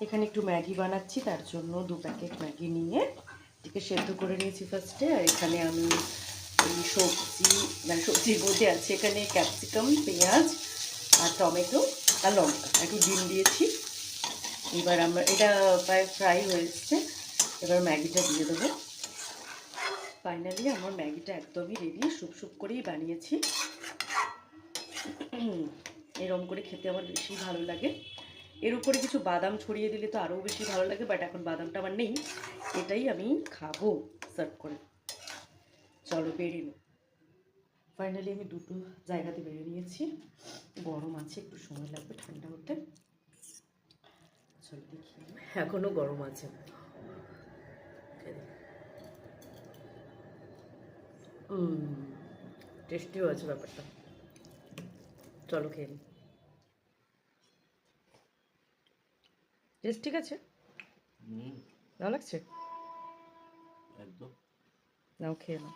এখানে একটু ম্যাগি বানাচ্ছি, তার জন্য 2 প্যাকেট ম্যাগি নিয়ে এটাকে সেদ্ধ করে নিয়েছি ফার্স্টে। আর এখানে আমি এই সবজি, মানে সবজির মধ্যে আছে এখানে ক্যাপসিকাম, পেঁয়াজ আর টমেটো আর লঙ্কা, একটু ডিম দিয়েছি। এবার আমরা এটা প্রায় ফ্রাই হয়ে এসছে, এবার ম্যাগিটা দিয়ে দেবো। ফাইনালি আমার ম্যাগিটা একদমই রেডি, সুপ করেই বানিয়েছি। এরকম করে খেতে আমার বেশি ভালো লাগে। এর উপরে কিছু বাদাম ছড়িয়ে দিলে তো আরও বেশি ভালো লাগে, বাট এখন বাদামটা আমার নেই, এটাই আমি খাবো সার্ভ করে। চলো বেড়ে নিই। ফাইনালি আমি দুটো জায়গাতে বেড়ে নিয়েছি। গরম আছে, একটু সময় লাগবে ঠান্ডা হতে। চলো দেখি, এখনও গরম আছে। টেস্টিও আছে ব্যাপারটা। চলো খেয়ে নিই। টেস্ট ঠিক আছে, ভালো লাগছে, একদম। নাও খেয়ে নাও।